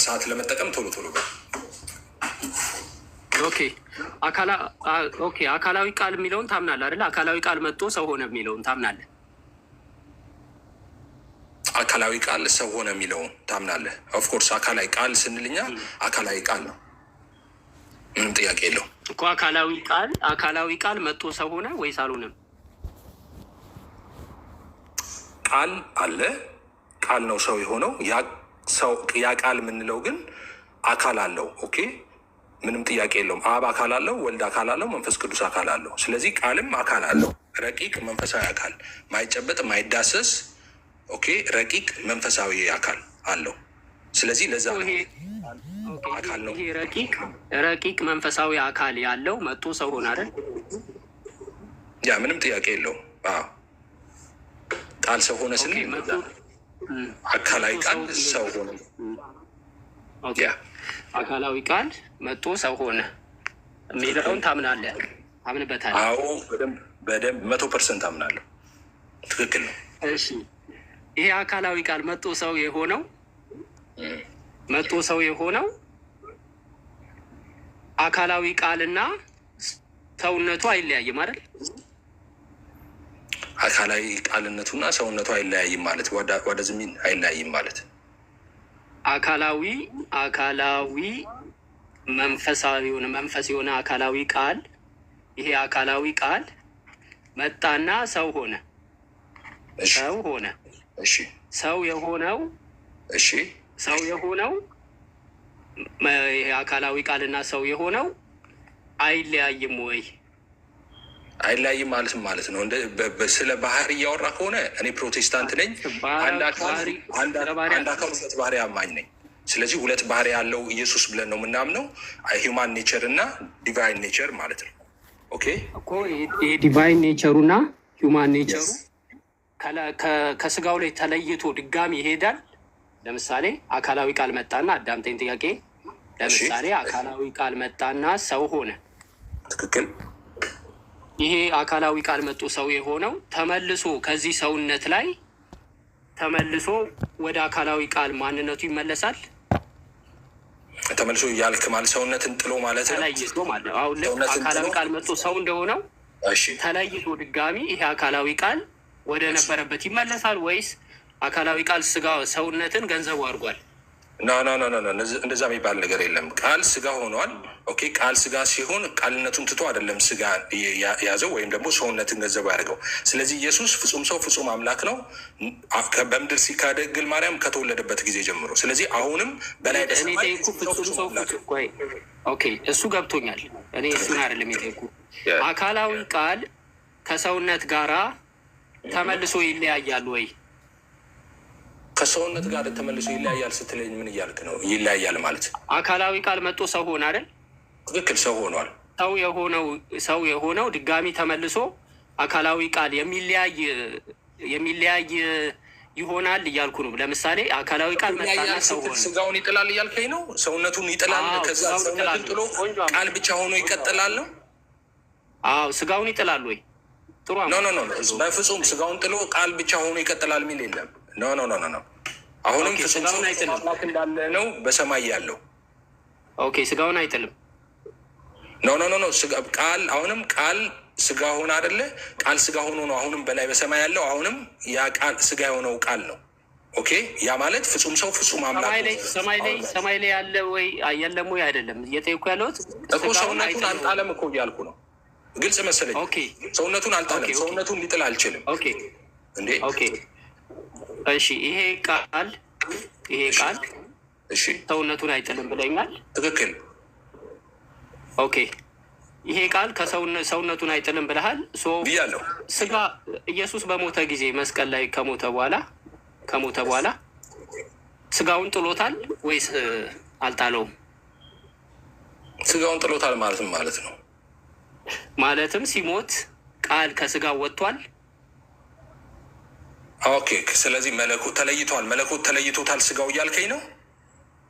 ሰዓት ለመጠቀም ቶሎ ቶሎ ጋር አካላዊ ቃል የሚለውን ታምናለህ አይደለ? አካላዊ ቃል መጥቶ ሰው ሆነ የሚለውን ታምናለህ? አካላዊ ቃል ሰው ሆነ የሚለውን ታምናለህ? ኦፍኮርስ አካላዊ ቃል ስንልኛ አካላዊ ቃል ነው፣ ምንም ጥያቄ የለው እኮ። አካላዊ ቃል መጥቶ ሰው ሆነ ወይስ አልሆነም? ቃል አለ፣ ቃል ነው ሰው የሆነው። ያ ቃል የምንለው ግን አካል አለው። ኦኬ፣ ምንም ጥያቄ የለውም። አብ አካል አለው፣ ወልድ አካል አለው፣ መንፈስ ቅዱስ አካል አለው። ስለዚህ ቃልም አካል አለው፣ ረቂቅ መንፈሳዊ አካል፣ ማይጨበጥ ማይዳሰስ፣ ኦኬ፣ ረቂቅ መንፈሳዊ አካል አለው። ስለዚህ ለዛ አካል ነው። ይሄ ረቂቅ መንፈሳዊ አካል ያለው መጥቶ ሰው ሆነ አይደል? ያ ምንም ጥያቄ የለውም። ቃል ሰው ሆነ ስንል አካላዊ ቃል ሰው ሆነ። አካላዊ ቃል መጥቶ ሰው ሆነ የሚለውን ታምናለህ? አምንበታለሁ። አዎ በደንብ 100% አምናለሁ። ትክክል ነው። እሺ፣ ይሄ አካላዊ ቃል መጥቶ ሰው የሆነው አካላዊ ቃልና ሰውነቱ አይለያይም አይደል? አካላዊ ቃልነቱና ሰውነቱ አይለያይም ማለት ወደ ዝሚን አይለያይም ማለት አካላዊ መንፈሳዊ መንፈስ የሆነ አካላዊ ቃል፣ ይሄ አካላዊ ቃል መጣና ሰው ሆነ። እሺ፣ ሰው የሆነው ይሄ አካላዊ ቃልና ሰው የሆነው አይለያይም ወይ? አይለያይም ማለት ነው። ስለ ባህሪ እያወራ ከሆነ እኔ ፕሮቴስታንት ነኝ። አንድ አካል ሁለት ባህሪ አማኝ ነኝ። ስለዚህ ሁለት ባህሪ ያለው ኢየሱስ ብለን ነው የምናምነው። ሂውማን ኔቸር እና ዲቫይን ኔቸር ማለት ነው። ኦኬ እኮ ይሄ ዲቫይን ኔቸሩና ሂውማን ኔቸሩ ከስጋው ላይ ተለይቶ ድጋሚ ይሄዳል። ለምሳሌ አካላዊ ቃል መጣና፣ አዳምጠኝ ጥያቄ። ለምሳሌ አካላዊ ቃል መጣና ሰው ሆነ። ትክክል። ይሄ አካላዊ ቃል መጥቶ ሰው የሆነው ተመልሶ ከዚህ ሰውነት ላይ ተመልሶ ወደ አካላዊ ቃል ማንነቱ ይመለሳል። ተመልሶ እያልክ ማለት ሰውነትን ጥሎ ማለት ነው። ተለይቶ ማለት ነው። አሁን ልክ አካላዊ ቃል መጥቶ ሰው እንደሆነው ተለይቶ ድጋሚ ይሄ አካላዊ ቃል ወደ ነበረበት ይመለሳል ወይስ አካላዊ ቃል ስጋ ሰውነትን ገንዘቡ አድርጓል? ኖ እንደዛ የሚባል ነገር የለም። ቃል ስጋ ሆኗል። ኦኬ፣ ቃል ስጋ ሲሆን ቃልነቱን ትቶ አይደለም ስጋ ያዘው ወይም ደግሞ ሰውነትን ገንዘቡ ያደርገው። ስለዚህ ኢየሱስ ፍጹም ሰው ፍጹም አምላክ ነው በምድር ሲካደግል ማርያም ከተወለደበት ጊዜ ጀምሮ። ስለዚህ አሁንም በላይ እሱ ገብቶኛል። እኔ እሱን አይደለም የጠየኩ። አካላዊ ቃል ከሰውነት ጋራ ተመልሶ ይለያያል ወይ? ከሰውነት ጋር ተመልሶ ይለያያል ስትለኝ ምን እያልክ ነው? ይለያያል ማለት አካላዊ ቃል መጥቶ ሰው ሆነ አይደል? ትክክል፣ ሰው ሆኗል። ሰው የሆነው ድጋሚ ተመልሶ አካላዊ ቃል የሚለያይ ይሆናል እያልኩ ነው። ለምሳሌ አካላዊ ቃል መጣና ሰው ሆነ፣ ስጋውን ይጥላል እያልከኝ ነው? ሰውነቱን ይጥላል፣ ከዛ ሰውነቱን ጥሎ ቃል ብቻ ሆኖ ይቀጥላል ነው? አዎ፣ ስጋውን ይጥላል ወይ? ጥሩ። ኖ በፍጹም ስጋውን ጥሎ ቃል ብቻ ሆኖ ይቀጥላል የሚል የለም። ኖ አሁንም ፍጹም አምላክ እንዳለ ነው በሰማይ ያለው። ኦኬ፣ ስጋውን አይጥልም። ኖ ቃል አሁንም ቃል ስጋ ሆነ አይደለ? ቃል ስጋ ሆኖ ነው አሁንም በላይ በሰማይ ያለው። አሁንም ያ ቃል ስጋ የሆነው ቃል ነው። ኦኬ፣ ያ ማለት ፍጹም ሰው ፍጹም አምላክ ሰማይ ላይ ያለ ወይ የለም ወይ? አይደለም እየጠየኩ ያለሁት እኮ ሰውነቱን አልጣለም እኮ እያልኩ ነው። ግልጽ መሰለኝ። ሰውነቱን አልጣለም። ሰውነቱን ሊጥል አልችልም እንዴ? እሺ፣ ይሄ ቃል ሰውነቱን አይጥልም ብለኛል። ትክክል። ኦኬ፣ ይሄ ቃል ሰውነቱን አይጥልም ብለሃል። ብያለሁ። ስጋ ኢየሱስ በሞተ ጊዜ መስቀል ላይ ከሞተ በኋላ ስጋውን ጥሎታል ወይስ አልጣለውም? ስጋውን ጥሎታል ማለት ነው። ማለትም ሲሞት ቃል ከስጋው ወጥቷል። ኦኬ፣ ስለዚህ መለኮት ተለይቷል። መለኮት ተለይቶታል ስጋው እያልከኝ ነው?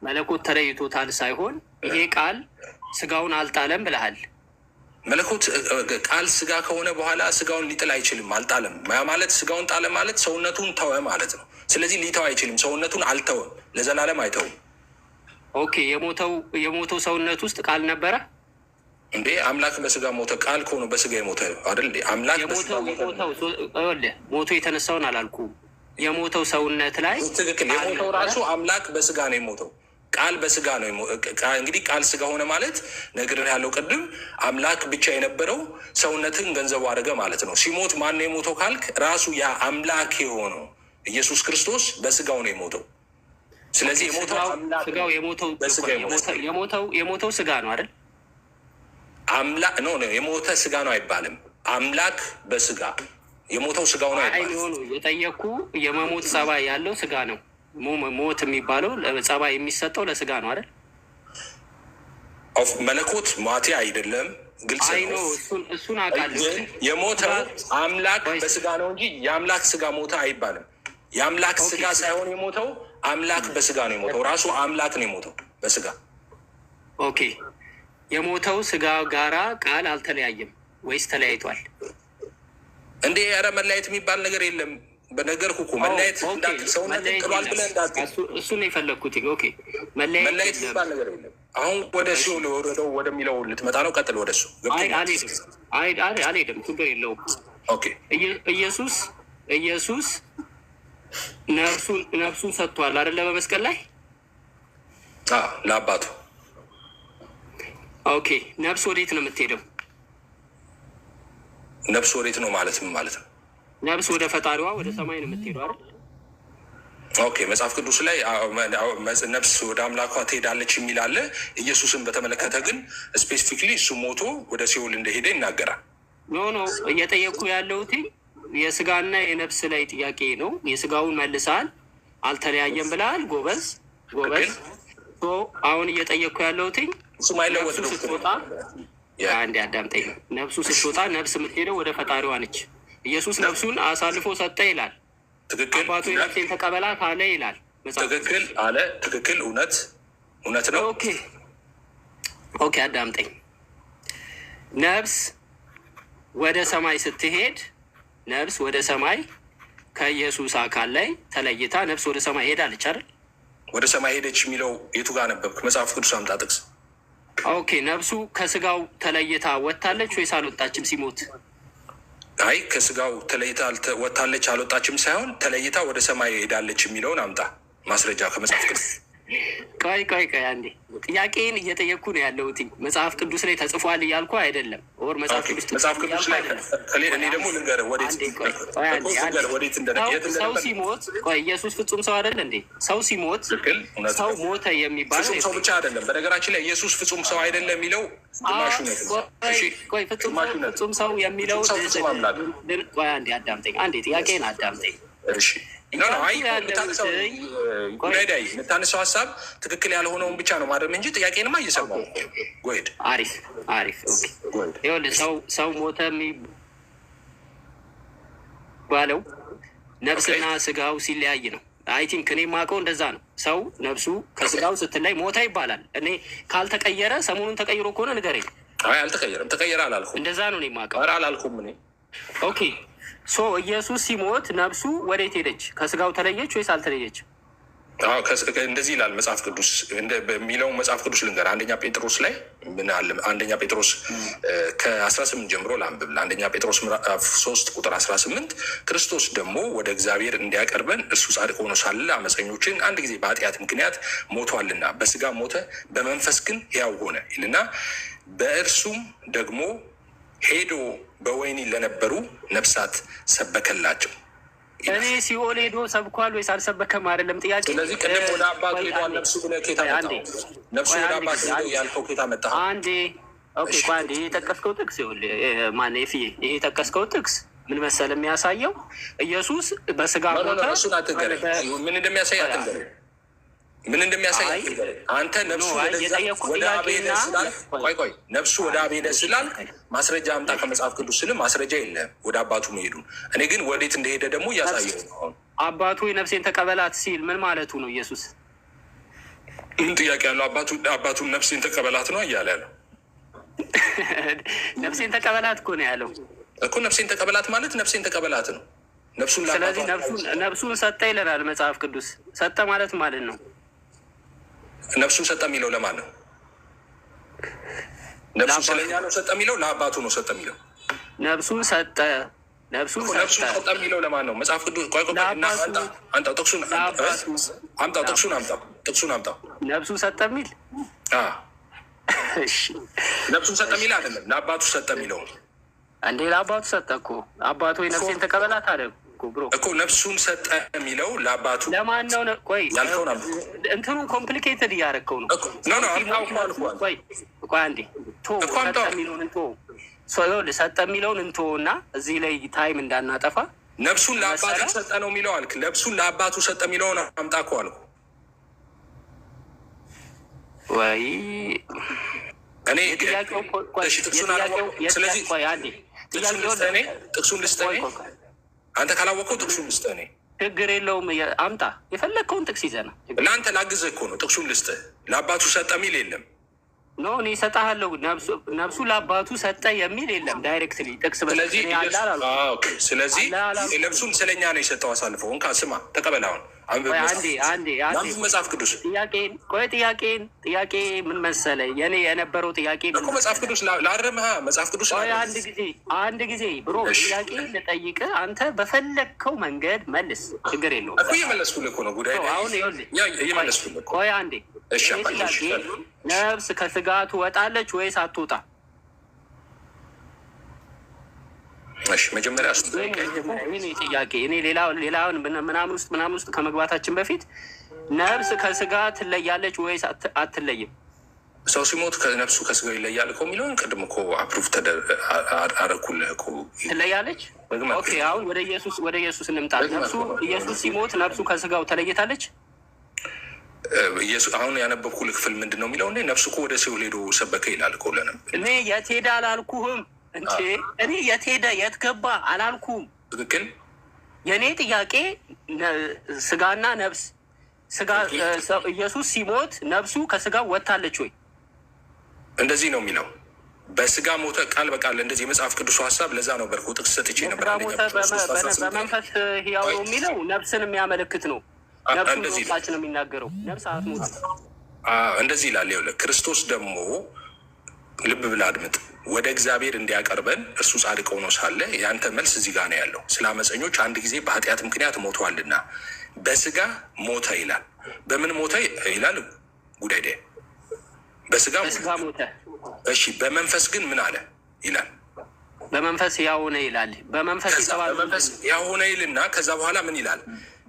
መለኮት ተለይቶታል ሳይሆን ይሄ ቃል ስጋውን አልጣለም ብለሃል። መለኮት ቃል ስጋ ከሆነ በኋላ ስጋውን ሊጥል አይችልም። አልጣለም ማለት ስጋውን ጣለ ማለት ሰውነቱን ተወ ማለት ነው። ስለዚህ ሊተው አይችልም። ሰውነቱን አልተወም፣ ለዘላለም አይተውም። ኦኬ። የሞተው ሰውነት ውስጥ ቃል ነበረ እንዴ? አምላክ በስጋ ሞተ። ቃል ከሆነ በስጋ የሞተ አይደል እንዴ? አምላክ ሞቶ የተነሳውን አላልኩም። የሞተው ሰውነት ላይ ትክክል። የሞተው ራሱ አምላክ በስጋ ነው የሞተው። ቃል በስጋ ነው። እንግዲህ ቃል ስጋ ሆነ ማለት ነገር ያለው ቅድም አምላክ ብቻ የነበረው ሰውነትን ገንዘቡ አደረገ ማለት ነው። ሲሞት ማን ነው የሞተው ካልክ ራሱ ያ አምላክ የሆነው ኢየሱስ ክርስቶስ በስጋው ነው የሞተው። ስለዚህ የሞተው ስጋ ነው አይደል? አምላክ ነው የሞተ ስጋ ነው አይባልም። አምላክ በስጋ የሞተው ስጋው ነው አይባልም። የጠየኩ የመሞት ጸባይ ያለው ስጋ ነው። ሞት የሚባለው ጸባይ የሚሰጠው ለስጋ ነው አይደል? መለኮት ሟቴ አይደለም። ግልጽ ነው። እሱን አውቃለሁ። የሞተው አምላክ በስጋ ነው እንጂ የአምላክ ስጋ ሞተ አይባልም። የአምላክ ስጋ ሳይሆን የሞተው አምላክ በስጋ ነው የሞተው። ራሱ አምላክ ነው የሞተው በስጋ። ኦኬ። የሞተው ስጋ ጋራ ቃል አልተለያየም ወይስ ተለያይቷል? እንዴ ኧረ መለያየት የሚባል ነገር የለም። በነገርኩህ እኮ መለያየት ሰውነት ጥሏል ብለህ እንዳትል። እሱን ነው የፈለግኩት። ኦኬ። መለያየት የሚባል ነገር የለም። አሁን ወደ እሱ ወደሚለው ልትመጣ ነው። ቀጥል ወደ እሱ። አልሄድም፣ ችግር የለውም። ኦኬ። ኢየሱስ ነፍሱን ሰጥቷል አይደለ? በመስቀል ላይ ለአባቱ። ኦኬ። ነፍስ ወዴት ነው የምትሄደው? ነፍስ ወዴት ነው ማለት ምን ማለት ነው? ነፍስ ወደ ፈጣሪዋ ወደ ሰማይ ነው የምትሄደው አይደል? ኦኬ። መጽሐፍ ቅዱስ ላይ ነፍስ ወደ አምላኳ ትሄዳለች የሚል አለ። ኢየሱስን በተመለከተ ግን ስፔሲፊክሊ እሱ ሞቶ ወደ ሲኦል እንደሄደ ይናገራል። ኖ እየጠየቅኩ ያለሁት የስጋና የነፍስ ላይ ጥያቄ ነው። የስጋውን መልሰሃል፣ አልተለያየም ብለሃል። ጎበዝ። አሁን እየጠየቅኩ ያለሁት ነፍሱ ስትወጣ አንዴ አዳምጠኝ። ነፍሱ ስትወጣ ነፍስ የምትሄደው ወደ ፈጣሪዋ ነች። ኢየሱስ ነፍሱን አሳልፎ ሰጠ ይላል። ትክክል። አባቱ ነፍሴን ተቀበላት አለ ይላል። ትክክል አለ። ትክክል። እውነት ነው። ኦኬ አዳምጠኝ። ነፍስ ወደ ሰማይ ስትሄድ ነፍስ ወደ ሰማይ ከኢየሱስ አካል ላይ ተለይታ ነፍስ ወደ ሰማይ ሄዳለች አይደል? ወደ ሰማይ ሄደች የሚለው የቱ ጋር ነበብክ? መጽሐፍ ቅዱስ አምጣ ጥቅስ። ኦኬ። ነፍሱ ከስጋው ተለይታ ወጥታለች ወይስ አልወጣችም ሲሞት? አይ ከስጋው ተለይታ ወጥታለች አልወጣችም ሳይሆን ተለይታ ወደ ሰማይ ሄዳለች የሚለውን አምጣ ማስረጃ ከመጽሐፍ ቅዱስ። ቆይ አንዴ፣ ጥያቄን እየጠየቅኩ ነው ያለሁት። መጽሐፍ ቅዱስ ላይ ተጽፏል እያልኩ አይደለም። ኦር መጽሐፍ ቅዱስ ላይ እኔ ደግሞ ልንገርህ ወዴት ሰው ሲሞት፣ ቆይ ኢየሱስ ፍጹም ሰው አይደለ እንዴ? ሰው ሲሞት ሰው ሞተ የሚባለው ፍጹም ሰው ብቻ አይደለም። በነገራችን ላይ ኢየሱስ ፍጹም ሰው አይደለም የሚለው ግማሹ ነው። ቆይ ፍጹም ሰው የሚለው ቆይ አንዴ አዳምጠኝ፣ አንዴ ጥያቄን አዳምጠኝ። እሺ የምታነሳው ሀሳብ ትክክል ያልሆነውን ብቻ ነው ማድረግ እንጂ ጥያቄንማ እየሰማሁ ጎሄድ። አሪፍ። ይኸውልህ ሰው ሞተ የሚባለው ነፍስና ስጋው ሲለያይ ነው። አይ ቲንክ እኔ የማውቀው እንደዛ ነው። ሰው ነፍሱ ከስጋው ስትለይ ሞተ ይባላል። እኔ ካልተቀየረ ሰሞኑን ተቀይሮ ከሆነ ንገረኝ። አይ አልተቀየረም። ተቀየረ አላልኩም። እንደዛ ነው እኔ የማውቀው። ኧረ አላልኩም እኔ። ኦኬ። ኢየሱስ ሲሞት ነፍሱ ወዴት ሄደች? ከስጋው ተለየች ወይስ አልተለየች? እንደዚህ ይላል መጽሐፍ ቅዱስ የሚለው መጽሐፍ ቅዱስ ልንገር። አንደኛ ጴጥሮስ ላይ ምን አለ? አንደኛ ጴጥሮስ ከ18 ጀምሮ ላንብብ። አንደኛ ጴጥሮስ ምዕራፍ 3 ቁጥር 18 ክርስቶስ ደግሞ ወደ እግዚአብሔር እንዲያቀርበን እርሱ ጻድቅ ሆኖ ሳለ አመፀኞችን አንድ ጊዜ በኃጢአት ምክንያት ሞቷልና በስጋ ሞተ፣ በመንፈስ ግን ሕያው ሆነ ይልና በእርሱም ደግሞ ሄዶ በወህኒ ለነበሩ ነፍሳት ሰበከላቸው። እኔ ሲኦል ሄዶ ሰብኳል ወይስ አልሰበከም አይደለም ጥያቄ። ስለዚህ ቅድም ወደ አባቱ ሄዷል ነፍሱ ብለህ ኬታ መጣሁ። ነፍሱ ወደ አባቱ ሄዶ ያልከው ኬታ መጣሁ። አንዴ ኦኬ። አንዴ ይሄ የጠቀስከው ጥቅስ ማነው? ይሄ የጠቀስከው ጥቅስ ምን መሰል የሚያሳየው ኢየሱስ በስጋ ሞተ። ምን እንደሚያሳይ አትንገረኝ። ምን እንደሚያሳይ አንተ ነፍሱ ወደ አብ ሄደ ስላልክ፣ ቆይ ነፍሱ ወደ አብ ሄደ ስላልክ ማስረጃ አምጣ ከመጽሐፍ ቅዱስ ስል ማስረጃ የለም ወደ አባቱ መሄዱ። እኔ ግን ወዴት እንደሄደ ደግሞ እያሳየው ነው። አባቱ ነፍሴን ተቀበላት ሲል ምን ማለቱ ነው? ኢየሱስ ምን ጥያቄ ያለው? አባቱን ነፍሴን ተቀበላት ነው እያለ ያለው። ነፍሴን ተቀበላት እኮ ነው ያለው እኮ። ነፍሴን ተቀበላት ማለት ነፍሴን ተቀበላት ነው። ስለዚህ ነፍሱን ሰጠ ይለናል መጽሐፍ ቅዱስ። ሰጠ ማለት ነው ነፍሱን ሰጠ የሚለው ለማን ነው? ነፍሱን ስለኛ ነው ሰጠ የሚለው? ለአባቱ ነው ሰጠ የሚለው? ነፍሱን ሰጠ ነፍሱን ሰጠ የሚለው ለማን ነው? መጽሐፍ ቅዱስ አምጣው፣ ጥቅሱን አምጣው። ነፍሱን ሰጠ የሚል ነፍሱን ሰጠ የሚል አይደለም፣ ለአባቱ ሰጠ የሚለው እንዴ። ለአባቱ ሰጠ እኮ አባቱ ወይ ነፍሴን ተቀበላት አለ እኮ። ነፍሱን ሰጠ የሚለው ለአባቱ ለማን ነው? ቆይ እንትኑን ኮምፕሊኬትድ እያደረከው ነው። ቆይ አንዴ ሰጠ የሚለውን እንቶ ሰጠ የሚለውን እንቶ እና እዚህ ላይ ታይም እንዳናጠፋ ነፍሱን ለአባቱ ሰጠ ነው የሚለው አልክ። ነፍሱን ለአባቱ ሰጠ የሚለውን አምጣ እኮ አልኩ። ወይ እኔ ጥቅሱን ልስጠህ። አንተ ካላወቀው ጥቅሱን ልስጠህ። እኔ ችግር የለውም አምጣ፣ የፈለግከውን ጥቅስ ይዘና ለአንተ ላግዝህ እኮ ነው። ጥቅሱን ልስጠህ። ለአባቱ ሰጠ የሚል የለም። ኖ እኔ እሰጥሃለሁ። ነፍሱ ለአባቱ ሰጠ የሚል የለም ዳይሬክትሊ ጥቅስ። ስለዚህ ነፍሱን ስለኛ ነው የሰጠው አሳልፈው። እንካ ስማ፣ ተቀበል። አሁን መጽሐፍ ቅዱስ ጥያቄ ምን መሰለህ? የኔ የነበረው ጥያቄ መጽሐፍ ቅዱስ ላርምሃ። መጽሐፍ ቅዱስ አንድ ጊዜ ብሮ ጥያቄ ልጠይቅህ፣ አንተ በፈለግከው መንገድ መልስ፣ ችግር የለውም እኮ። እየመለስኩልህ እኮ ነው ጉዳይ። አሁን እየመለስኩልህ እኮ። ቆይ አንዴ። ጥያቄ ነፍስ ከስጋ ትወጣለች ወይስ አትወጣ? መጀመሪያ ጥያቄ እኔ ሌላውን ምናምን ውስጥ ከመግባታችን በፊት ነፍስ ከስጋ ትለያለች ወይስ አትለይም? ሰው ሲሞት ነፍሱ ከስጋው ይለያል እኮ የሚለውን ቅድም እኮ አፕሩቭ አደረኩልህ እኮ። ትለያለች። ኦኬ አሁን ወደ ኢየሱስ እንምጣ። ኢየሱስ ሲሞት ነፍሱ ከስጋው ተለይታለች? አሁን ያነበብኩልህ ክፍል ምንድን ነው የሚለው? ነፍሱ እኮ ወደ ሲኦል ሄዶ ሰበከ ይላል እኮ። እኔ የት ሄደ አላልኩህም እንዴ? እኔ የት ሄደ የት ገባ አላልኩም። ትክክል። የእኔ ጥያቄ ስጋና ነፍስ ኢየሱስ ሲሞት ነፍሱ ከስጋው ወጥታለች ወይ? እንደዚህ ነው የሚለው። በስጋ ሞተ ቃል በቃል እንደዚህ የመጽሐፍ ቅዱሱ ሀሳብ። ለዛ ነው በርኩ ጥቅስ ሰጥቼ ነበር። በመንፈስ ህያው ነው የሚለው ነፍስን የሚያመለክት ነው። ነፍሱ ወጣች ነው የሚናገረው። ነፍስ አትሞት እንደዚህ ይላል። ይኸውልህ ክርስቶስ ደግሞ ልብ ብለህ አድምጥ። ወደ እግዚአብሔር እንዲያቀርበን እርሱ ጻድቅ ሆኖ ሳለ ያንተ መልስ እዚህ ጋር ነው ያለው። ስለ አመፀኞች አንድ ጊዜ በኃጢአት ምክንያት ሞተዋልና በስጋ ሞተ ይላል። በምን ሞተ ይላል? ጉዳይ በስጋ ሞተ። እሺ፣ በመንፈስ ግን ምን አለ ይላል? በመንፈስ ያው ሆነ ይላል። በመንፈስ ያው ሆነ ይልና ከዛ በኋላ ምን ይላል?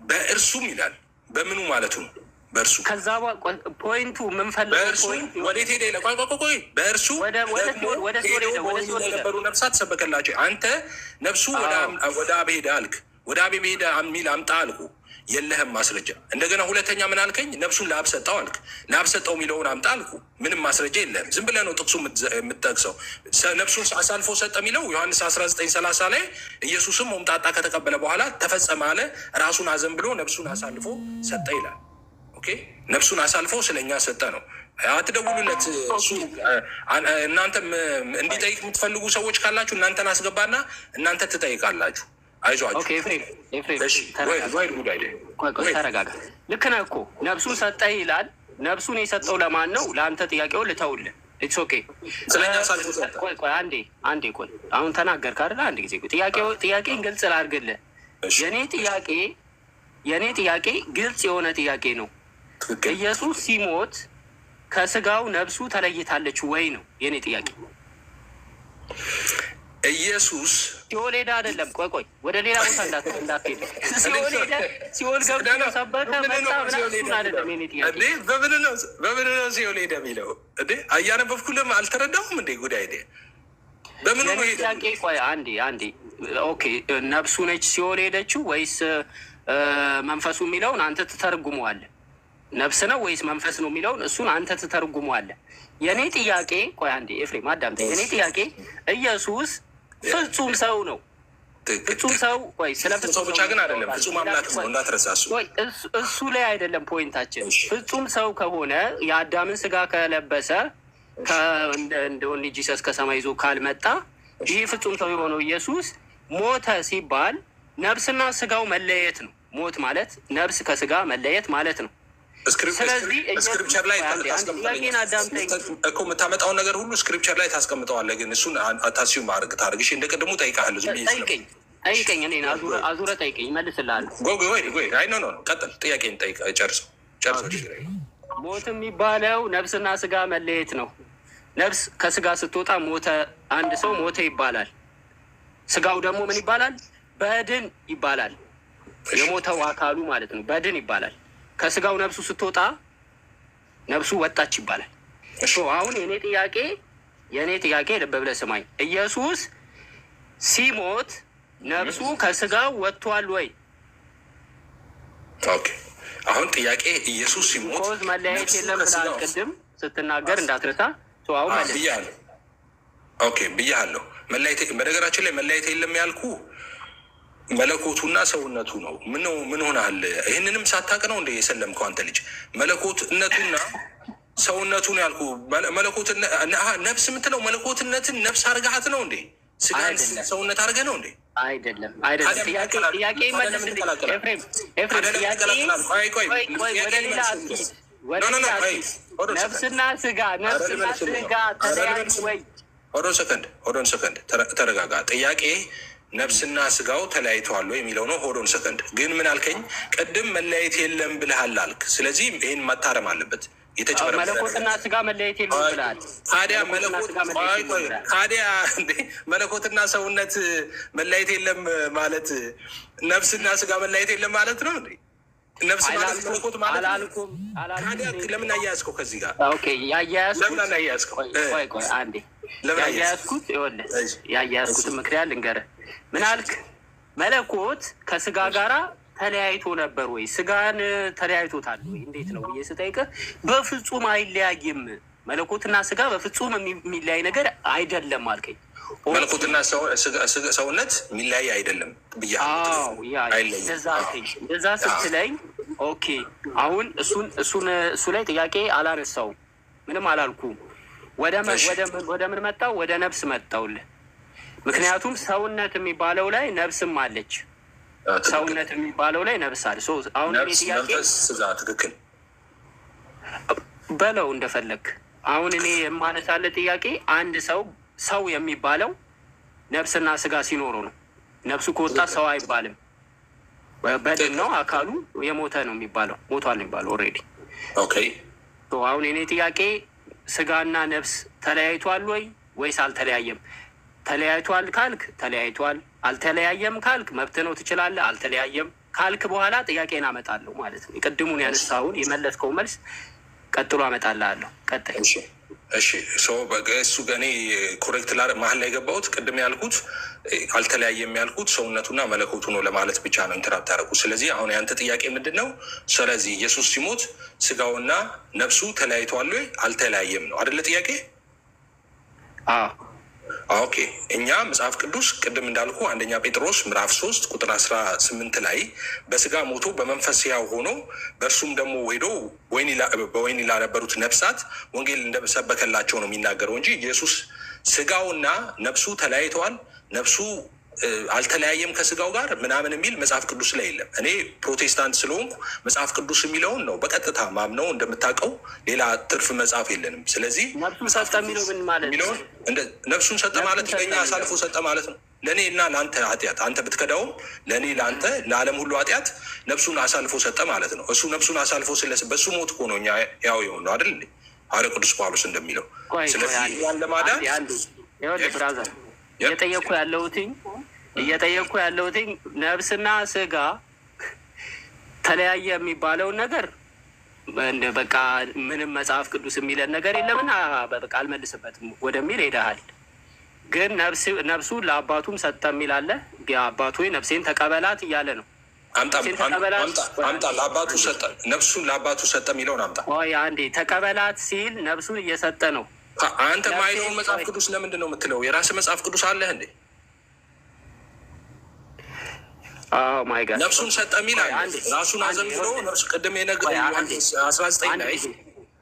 በእርሱም ይላል። በምኑ ማለቱ ነው? በእርሱ ከዛ ፖይንቱ የምንፈልገው ፖይንት ወዴት ሄደ? ቆይ በእርሱ ወደ የነበሩ ነፍሳት ሰበከላቸው። አንተ ነፍሱ ወደ አብ ሄደ አልክ። ወደ አብ ሄደ የሚል አምጣ አልኩ። የለህም ማስረጃ። እንደገና ሁለተኛ ምን አልከኝ? ነፍሱን ለአብ ሰጠው አልክ። ለአብ ሰጠው የሚለውን አምጣ አልኩ። ምንም ማስረጃ የለህም። ዝም ብለህ ነው ጥቅሱ የምትጠቅሰው። ነፍሱን አሳልፎ ሰጠ የሚለው ዮሐንስ 19:30 ላይ ኢየሱስም ሆምጣጣ ከተቀበለ በኋላ ተፈጸመ አለ። ራሱን አዘን ብሎ ነፍሱን አሳልፎ ሰጠ ይላል። ኦኬ፣ ነፍሱን አሳልፎ ስለኛ ሰጠ ነው። አትደውሉለት። እናንተ እንዲጠይቅ የምትፈልጉ ሰዎች ካላችሁ እናንተን አስገባና እናንተ ትጠይቃላችሁ። አይዟችሁ። ተረጋጋ። ልክ ነህ እኮ ነፍሱን ሰጠ ይላል። ነፍሱን የሰጠው ለማን ነው? ለአንተ ጥያቄውን ልተውልህ። ኢትስ ኦኬ። አንዴ ቆይ። አሁን ተናገርክ አይደል? አንድ ጊዜ ጥያቄን ግልጽ ላድርግልህ። የኔ ጥያቄ ግልጽ የሆነ ጥያቄ ነው። ኢየሱስ ሲሞት ከስጋው ነፍሱ ተለይታለች ወይ ነው የኔ ጥያቄ። ኢየሱስ ሲኦል ሄደ አይደለም። ቆይ ወደ ሌላ ቦታ እንዳትሄድ። ሲኦል ገብቶ ሰበከ መጣ ምናምን አይደለም የኔ ጥያቄ። በምን ነው ሲኦል ሄደ የሚለው? እያነበብኩልህም አልተረዳሁም እንዴ? ጉዳይ በምን ነው ሄደ? ቆይ አንዴ ኦኬ፣ ነፍሱ ነች ሲኦል ሄደችው ወይስ መንፈሱ የሚለውን አንተ ትተርጉመዋለህ። ነፍስ ነው ወይስ መንፈስ ነው የሚለውን እሱን አንተ ትተርጉመዋለህ። የኔ ጥያቄ ቆይ አንዴ ኤፍሬም አዳምጠኝ። የኔ ጥያቄ ኢየሱስ ፍጹም ሰው ነው። ፍጹም ሰው ወይ ስለ ፍጹም ብቻ ግን አይደለም፣ ፍጹም አምላክ ነው እንዳትረሳሱ። ወይ እሱ ላይ አይደለም ፖይንታችን። ፍጹም ሰው ከሆነ የአዳምን ስጋ ከለበሰ እንደሆነ ጂሰስ ከሰማይ ይዞ ካልመጣ ይህ ፍጹም ሰው የሆነው ኢየሱስ ሞተ ሲባል ነፍስና ስጋው መለየት ነው። ሞት ማለት ነፍስ ከስጋ መለየት ማለት ነው። ስክሪፕቸር ላይ እኮ የምታመጣውን ነገር ሁሉ ስክሪፕቸር ላይ ታስቀምጠዋለህ። ግን እሱን አታሲዩ ማድረግ ታደርግ። እሺ እንደ ቅድሙ ጠይቃለሁ። ጠይቀኝ፣ እኔ አዙረ ጠይቀኝ፣ እመልስልሃለሁ። ኖ ቀጥል፣ ጥያቄን ጨርሰው። ሞት የሚባለው ነፍስና ስጋ መለየት ነው። ነፍስ ከስጋ ስትወጣ ሞተ፣ አንድ ሰው ሞተ ይባላል። ስጋው ደግሞ ምን ይባላል? በድን ይባላል። የሞተው አካሉ ማለት ነው፣ በድን ይባላል። ከስጋው ነፍሱ ስትወጣ ነፍሱ ወጣች ይባላል። አሁን የእኔ ጥያቄ ልብ ብለህ ስማኝ። ኢየሱስ ሲሞት ነፍሱ ከስጋው ወጥቷል ወይ? አሁን ጥያቄ ኢየሱስ ሲሞት መለያየት የለም ብለሃል ቅድም ስትናገር እንዳትረሳ። አሁን ብያለሁ። በነገራችን ላይ መለያየት የለም ያልኩ መለኮቱና ሰውነቱ ነው። ምን ሆናል? ይህንንም ሳታውቅ ነው እንደ የሰለምከው አንተ ልጅ። መለኮትነቱና ሰውነቱ ነው ያልኩ። መለኮት ነፍስ የምትለው መለኮትነትን ነፍስ አርጋት ነው እንዴ? ስጋን ሰውነት አድርገህ ነው እንዴ? አይደለም። ጥያቄ ነፍስና ስጋ ተለያዩ ወይ? ሆዶን ሰከንድ ተረጋጋ። ጥያቄ ነፍስና ስጋው ተለያይተዋል ወይ የሚለው ነው። ሆዶን ሰከንድ ግን ምን አልከኝ? ቅድም መለያየት የለም ብለሃል አልክ። ስለዚህ ይህን መታረም አለበት። መለኮትና ስጋ መለያየት የለም ብለሃል። ታዲያ መለኮትና ሰውነት መለያየት የለም ማለት ነፍስና ስጋ መለያየት የለም ማለት ነው እንዴ? ነፍስ ማለት መለኮት ማለት ነው። ታዲያ ለምን አያያዝከው ከዚህ ጋር? ለምን አያያዝከው? ያያያዝኩትን ምክንያት ልንገርህ። ምን አልክ? መለኮት ከስጋ ጋራ ተለያይቶ ነበር ወይ? ስጋን ተለያይቶታል ወይ? እንዴት ነው ብዬ ስጠይቅህ በፍጹም አይለያይም። መለኮትና ስጋ በፍጹም የሚለያይ ነገር አይደለም አልከኝ። መለኮትና ሰውነት የሚለያይ አይደለም ብያለሁ። እንደዛ ስትለኝ ኦኬ። አሁን እሱ ላይ ጥያቄ አላነሳውም፣ ምንም አላልኩም። ወደ ምን መጣው? ወደ ነፍስ መጣውልህ። ምክንያቱም ሰውነት የሚባለው ላይ ነፍስም አለች። ሰውነት የሚባለው ላይ ነፍስ አለ። አሁን ጥያቄ ትክክል በለው እንደፈለግ። አሁን እኔ የማነሳለት ጥያቄ አንድ ሰው የሚባለው ነፍስና ስጋ ሲኖሩ ነው። ነፍሱ ከወጣ ሰው አይባልም። በድን ነው፣ አካሉ የሞተ ነው የሚባለው፣ ሞቷል ነው የሚባለው ኦልሬዲ። አሁን እኔ ጥያቄ ስጋና ነፍስ ተለያይቷል ወይ ወይስ አልተለያየም? ተለያይቷል ካልክ ተለያይቷል፣ አልተለያየም ካልክ መብት ነው ትችላለህ። አልተለያየም ካልክ በኋላ ጥያቄን አመጣለሁ ማለት ነው። የቅድሙን ያነሳውን የመለስከው መልስ ቀጥሎ አመጣልሃለሁ። ቀጥል። እሺ እሱ እኔ ኮሬክት መሀል ላይ የገባሁት ቅድም ያልኩት አልተለያየም ያልኩት ሰውነቱና መለኮቱ ነው ለማለት ብቻ ነው ኢንተራፕት ያደረኩት። ስለዚህ አሁን ያንተ ጥያቄ ምንድን ነው? ስለዚህ ኢየሱስ ሲሞት ስጋውና ነፍሱ ተለያይተዋል ወይ? አልተለያየም ነው አይደለ ጥያቄ? ኦኬ። እኛ መጽሐፍ ቅዱስ ቅድም እንዳልኩ አንደኛ ጴጥሮስ ምዕራፍ 3 ቁጥር 18 ላይ በስጋ ሞቶ በመንፈስ ሕያው ሆኖ በእርሱም ደግሞ ሄዶ በወህኒ ላነበሩት ነፍሳት ወንጌል እንደሰበከላቸው ነው የሚናገረው እንጂ ኢየሱስ ስጋውና ነፍሱ ተለያይተዋል፣ ነፍሱ አልተለያየም ከስጋው ጋር ምናምን የሚል መጽሐፍ ቅዱስ ላይ የለም። እኔ ፕሮቴስታንት ስለሆንኩ መጽሐፍ ቅዱስ የሚለውን ነው በቀጥታ ማምነው። እንደምታውቀው ሌላ ትርፍ መጽሐፍ የለንም። ስለዚህ ነፍሱን ሰጠ የሚለው ምን ማለት ነው? ነፍሱን ሰጠ ማለት ለእኛ አሳልፎ ሰጠ ማለት ነው። ለእኔ እና ለአንተ ኃጢአት፣ አንተ ብትከዳውም ለእኔ ለአንተ ለዓለም ሁሉ ኃጢአት ነፍሱን አሳልፎ ሰጠ ማለት ነው። እሱ ነፍሱን አሳልፎ በእሱ ሞት እኮ ነው እኛ ያው የሆን ነው አይደል? ሐዋርያው ቅዱስ ጳውሎስ እንደሚለው። ስለዚህ ያን ለማዳን ብራዘር እየጠየቅኩ ያለሁትኝ ነፍስና ስጋ ተለያየ የሚባለውን ነገር በቃ ምንም መጽሐፍ ቅዱስ የሚለን ነገር የለምና በቃ አልመልስበትም ወደሚል ሄደሃል። ግን ነፍሱ ለአባቱም ሰጠ የሚል አለ። አባቱ ነፍሴን ተቀበላት እያለ ነው። አምጣ ለአባቱ ሰጠ፣ ነፍሱን ለአባቱ ሰጠ የሚለውን አምጣ። አንዴ ተቀበላት ሲል ነፍሱን እየሰጠ ነው። አንተ ማይለውን መጽሐፍ ቅዱስ ለምንድን ነው የምትለው? የራስህ መጽሐፍ ቅዱስ አለህ እንዴ? ነፍሱን ሰጠ የሚል አለ። ራሱን አዘንብሎ ነፍሱ ቅድም የነገር 19 ላይ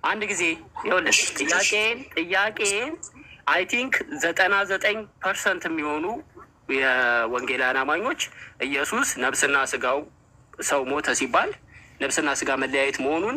አንድ ጊዜ ይኸውልህ፣ ጥያቄን አይ ቲንክ 99% የሚሆኑ የወንጌላውያን አማኞች ኢየሱስ ነፍስና ስጋው ሰው ሞተ ሲባል ነፍስና ስጋ መለያየት መሆኑን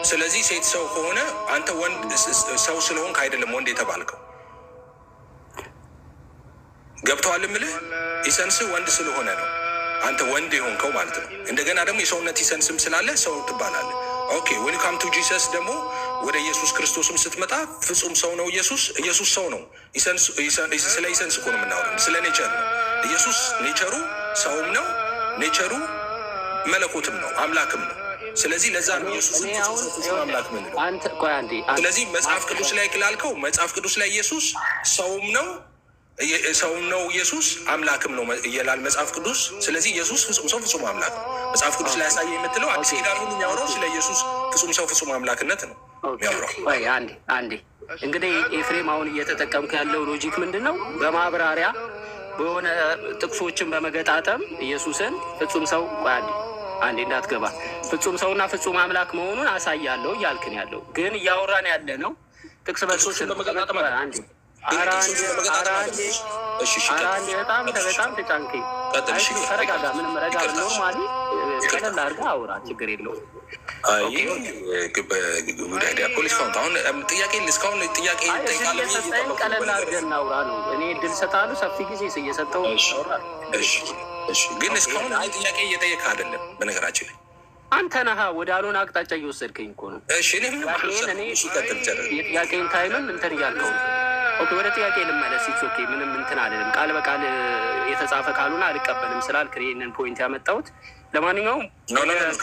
ስለዚህ ሴት ሰው ከሆነ አንተ ወንድ ሰው ስለሆንክ አይደለም ወንድ የተባልከው። ገብተዋል ምልህ ኢሰንስ ወንድ ስለሆነ ነው አንተ ወንድ የሆንከው ማለት ነው። እንደገና ደግሞ የሰውነት ኢሰንስም ስላለ ሰው ትባላለህ። ኦኬ ዌልካም ቱ ጂሰስ። ደግሞ ወደ ኢየሱስ ክርስቶስም ስትመጣ ፍጹም ሰው ነው ኢየሱስ ሰው ነው። ስለ ኢሰንስ እኮ ነው የምናወራው፣ ስለ ኔቸር ነው። ኢየሱስ ኔቸሩ ሰውም ነው፣ ኔቸሩ መለኮትም ነው፣ አምላክም ነው። ስለዚህ ለዛ ነው ኢየሱስ አምላክ ምን ነው። ስለዚህ መጽሐፍ ቅዱስ ላይ ክላልከው መጽሐፍ ቅዱስ ላይ ኢየሱስ ሰውም ነው ኢየሱስ አምላክም ነው ይላል መጽሐፍ ቅዱስ። ስለዚህ ኢየሱስ ፍጹም ሰው ፍጹም አምላክ ነው። መጽሐፍ ቅዱስ ላይ ያሳየ የምትለው አዲስ ኪዳን ሁሉ የሚያወራው ስለ ኢየሱስ ፍጹም ሰው ፍጹም አምላክነት ነው የሚያወራው። አንዴ እንግዲህ ኤፍሬም አሁን እየተጠቀምክ ያለው ሎጂክ ምንድን ነው? በማብራሪያ በሆነ ጥቅሶችን በመገጣጠም ኢየሱስን ፍጹም ሰው አንዴ እንዳትገባ ፍጹም ሰውና ፍጹም አምላክ መሆኑን አሳያለሁ እያልክን ያለው ግን እያወራን ያለ ነው ጥቅስ በጥቅሶችን በመገጣጠም አንዴ በጣም ተጫንከኝ። ተረጋጋ። ምንም ረጋ ኖርማሊ ቀለል አድርገህ አውራ፣ ችግር የለውም። ፖሊስ አሁን ጥያቄ እስካሁን ጥያቄ ቀለል አድርገህ እናውራ ነው። እኔ እድል እሰጥሃለሁ፣ ሰፊ ጊዜ እየሰጠሁ ግን እስካሁን ጥያቄ እየጠየቅህ አይደለም። በነገራችን ላይ አንተ ነህ ወደ አልሆነ አቅጣጫ እየወሰድከኝ እኮ ነው። የጥያቄን ታይምን እንትን እያልከው ነው። ኦኬ ወደ ጥያቄ ልመለስ። ኦኬ ምንም እንትን አይደለም። ቃል በቃል የተጻፈ ካልሆነ አልቀበልም ስላልክ ይህንን ፖይንት ያመጣሁት። ለማንኛውም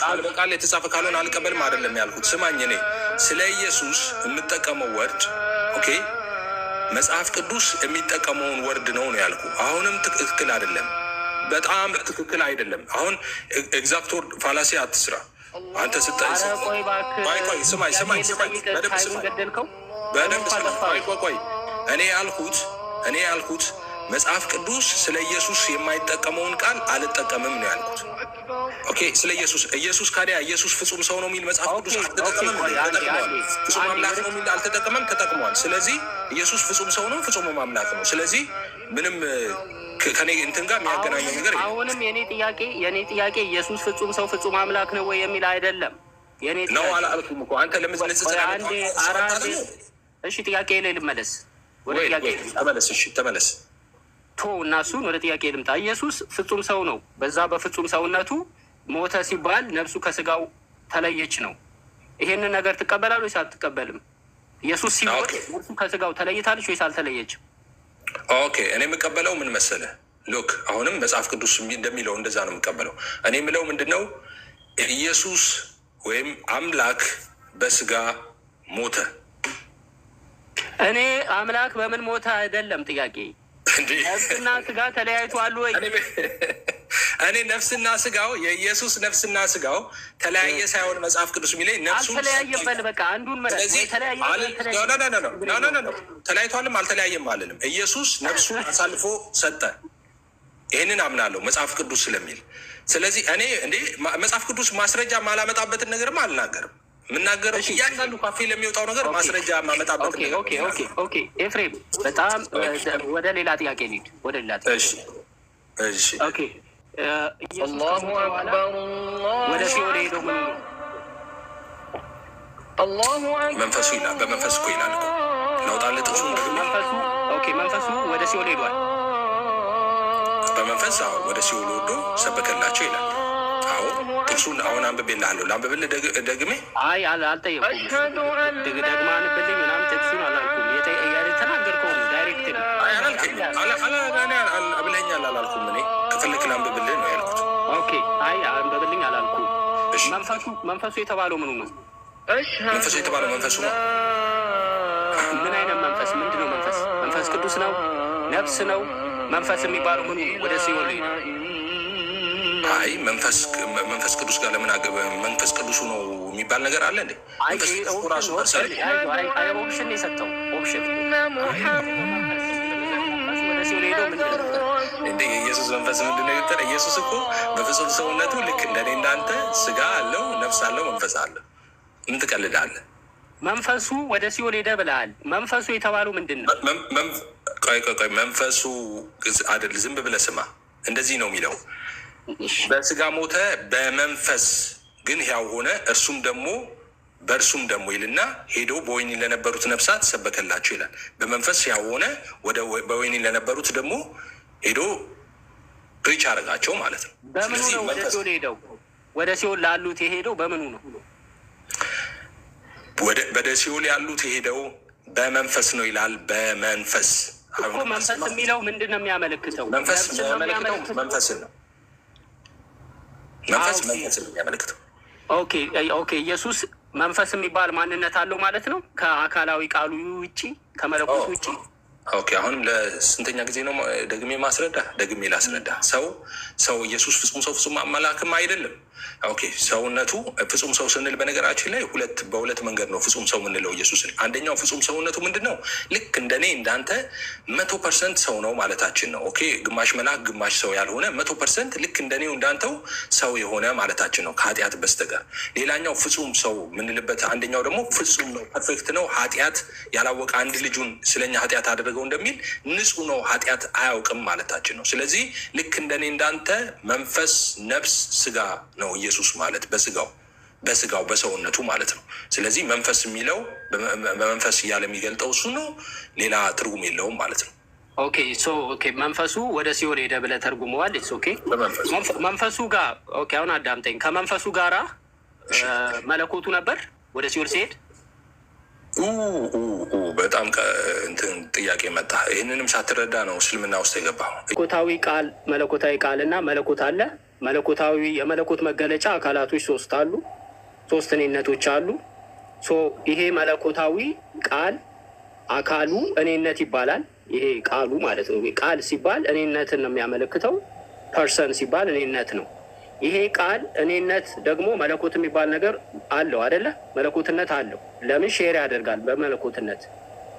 ቃል በቃል የተጻፈ ካልሆነ አልቀበልም አይደለም ያልኩት። ስማኝ፣ እኔ ስለ ኢየሱስ የምጠቀመው ወርድ ኦኬ መጽሐፍ ቅዱስ የሚጠቀመውን ወርድ ነው ነው ያልኩ። አሁንም ትክክል አይደለም፣ በጣም ትክክል አይደለም። አሁን ኤግዛክት ወርድ ፋላሲ አትስራ አንተ ስታይ። ቆይ እኔ ያልኩት መጽሐፍ ቅዱስ ስለ ኢየሱስ የማይጠቀመውን ቃል አልጠቀምም ነው ያልኩት። ኦኬ ስለ ኢየሱስ ካዲያ ኢየሱስ ፍጹም ሰው ነው የሚል መጽሐፍ ቅዱስ አልተጠቀመም። ፍጹም አምላክ ነው የሚል አልተጠቀመም፣ ተጠቅሟል። ስለዚህ ኢየሱስ ፍጹም ሰው ነው፣ ፍጹም አምላክ ነው። ስለዚህ ምንም ከኔ እንትን ጋር የሚያገናኘው ነገር አሁንም የኔ ጥያቄ ኢየሱስ ፍጹም ሰው ፍጹም አምላክ ነው ወይ የሚል አይደለም። የኔ ነው አላልኩም እኮ አንተ ለምዝነጽ እሺ ጥያቄ ላይ ልመለስ። ወደ ጥያቄ ተመለስ እና እሱን ወደ ጥያቄ ልምጣ። ኢየሱስ ፍጹም ሰው ነው። በዛ በፍጹም ሰውነቱ ሞተ ሲባል ነፍሱ ከስጋው ተለየች ነው። ይሄንን ነገር ትቀበላለህ ወይስ አትቀበልም? ኢየሱስ ሲሞት ነፍሱ ከስጋው ተለይታለች ወይስ አልተለየችም? ኦኬ እኔ የምቀበለው ምን መሰለህ? ሉክ አሁንም መጽሐፍ ቅዱስ እንደሚለው እንደዛ ነው የምቀበለው። እኔ የምለው ምንድን ነው? ኢየሱስ ወይም አምላክ በስጋ ሞተ። እኔ አምላክ በምን ሞተ አይደለም ጥያቄ። ነፍስና ስጋ ተለያይቷል ወይ? እኔ ነፍስና ስጋው የኢየሱስ ነፍስና ስጋው ተለያየ ሳይሆን መጽሐፍ ቅዱስ የሚለኝ ነፍሱ አልተለያየም። በል በቃ አንዱን መረጥ። ተለያይቷልም አልተለያየም አልልም። ኢየሱስ ነፍሱ አሳልፎ ሰጠ። ይህንን አምናለሁ መጽሐፍ ቅዱስ ስለሚል። ስለዚህ እኔ መጽሐፍ ቅዱስ ማስረጃ ማላመጣበትን ነገርም አልናገርም። የምናገረው እያንዳንዱ ካፌ ለሚወጣው ነገር ማስረጃ ማመጣበት ነገር። ኦኬ ኤፍሬም በጣም ወደ ሌላ ጥያቄ ልሂድ። ወደ ሌላ ጥያቄ ኦኬ ወደ ሲኦል ሄደው መንፈሱ ይላል። በመንፈስ እኮ ይላል እኮ ለውጣለት ጥቅሱ መንፈሱ ወደ ሲኦል ሄዷል። በመንፈስ ወደ ሲኦል ወዶ ሰበከላቸው ይላል። አዎ ጥቅሱን አሁን አንብቤልሃለሁ። ላንብብልህ ደግሜ? አይ አልጠየኩም። ደግማ አንብልኝ ምናምን ጥቅሱን አላልኩም። የተናገርከው ዳይሬክት ብለኛል አላልኩም። እኔ ከፈለክ ላንብብልህ ነው ያልኩት። ኦኬ አይ አንብብልኝ አላልኩም። መንፈሱ የተባለው ምኑ ነው? መንፈሱ የተባለው መንፈሱ ነው። ምን አይነት መንፈስ? ምንድን ነው መንፈስ? መንፈስ ቅዱስ ነው? ነፍስ ነው? መንፈስ የሚባለው ምኑ ነው? ወደ ሲኦል አይ መንፈስ ቅዱስ ጋር ለምን አገበ? መንፈስ ቅዱሱ ነው የሚባል ነገር አለ እንዴ? ራሱ ኦፕሽን የሰጠው ኦፕሽን እንደ የኢየሱስ መንፈስ ምንድን ነው የወጠረ? ኢየሱስ እኮ በፍጹም ሰውነቱ ልክ እንደኔ እንዳንተ ስጋ አለው፣ ነፍስ አለው፣ መንፈስ አለው። ምን ትቀልዳለህ? መንፈሱ ወደ ሲኦል ሄደ ብለሃል። መንፈሱ የተባለው ምንድን ነው? ቆይ መንፈሱ አይደል? ዝም ብለህ ስማ። እንደዚህ ነው የሚለው በስጋ ሞተ፣ በመንፈስ ግን ሕያው ሆነ። እርሱም ደግሞ በእርሱም ደግሞ ይልና ሄዶ በወህኒ ለነበሩት ነፍሳት ሰበከላቸው ይላል። በመንፈስ ያሆነ በወህኒ ለነበሩት ደግሞ ሄዶ ፕሪች አደረጋቸው ማለት ነው። በምኑ ነው ወደ ሲኦል ሄደው? ወደ ሲኦል ላሉት የሄደው በምኑ ነው? ወደ ሲኦል ያሉት የሄደው በመንፈስ ነው ይላል። በመንፈስ እኮ መንፈስ የሚለው ምንድን ነው የሚያመለክተው? መንፈስ የሚያመለክተው መንፈስን ነው። መንፈስ መንፈስን ነው የሚያመለክተው። ኦኬ ኢየሱስ መንፈስ የሚባል ማንነት አለው ማለት ነው፣ ከአካላዊ ቃሉ ውጭ ከመለኮቱ ውጭ። ኦኬ አሁንም ለስንተኛ ጊዜ ነው ደግሜ ላስረዳ? ሰው ኢየሱስ ፍጹም ሰው ፍጹም አምላክም አይደለም። ኦኬ ሰውነቱ ፍጹም ሰው ስንል በነገራችን ላይ በሁለት መንገድ ነው ፍጹም ሰው የምንለው ኢየሱስን። አንደኛው ፍጹም ሰውነቱ ምንድን ነው? ልክ እንደኔ እንዳንተ 100% ሰው ነው ማለታችን ነው። ኦኬ ግማሽ መልአክ ግማሽ ሰው ያልሆነ 100% ልክ እንደኔው እንዳንተው ሰው የሆነ ማለታችን ነው ከኃጢአት በስተቀር። ሌላኛው ፍጹም ሰው የምንልበት አንደኛው ደግሞ ፍጹም ነው፣ ፐርፌክት ነው፣ ኃጢአት ያላወቀ አንድ ልጁን ስለኛ ኃጢአት አደረገው እንደሚል ንጹህ ነው፣ ኃጢአት አያውቅም ማለታችን ነው። ስለዚህ ልክ እንደኔ እንዳንተ መንፈስ፣ ነፍስ፣ ስጋ ነው ኢየሱስ ማለት በስጋው በሰውነቱ ማለት ነው። ስለዚህ መንፈስ የሚለው በመንፈስ እያለ የሚገልጠው እሱ ነው፣ ሌላ ትርጉም የለውም ማለት ነው። ኦኬ መንፈሱ ወደ ሲኦል ሄደ ብለህ ተርጉመዋል። መንፈሱ ጋር አሁን አዳምጠኝ። ከመንፈሱ ጋራ መለኮቱ ነበር ወደ ሲኦል ሲሄድ? በጣም እንትን ጥያቄ መጣ። ይህንንም ሳትረዳ ነው እስልምና ውስጥ የገባው። መለኮታዊ ቃል እና መለኮት አለ። መለኮታዊ የመለኮት መገለጫ አካላቶች ሶስት አሉ፣ ሶስት እኔነቶች አሉ። ይሄ መለኮታዊ ቃል አካሉ እኔነት ይባላል። ይሄ ቃሉ ማለት ነው። ቃል ሲባል እኔነትን ነው የሚያመለክተው። ፐርሰን ሲባል እኔነት ነው። ይሄ ቃል እኔነት ደግሞ መለኮት የሚባል ነገር አለው አይደለ? መለኮትነት አለው። ለምን ሼር ያደርጋል በመለኮትነት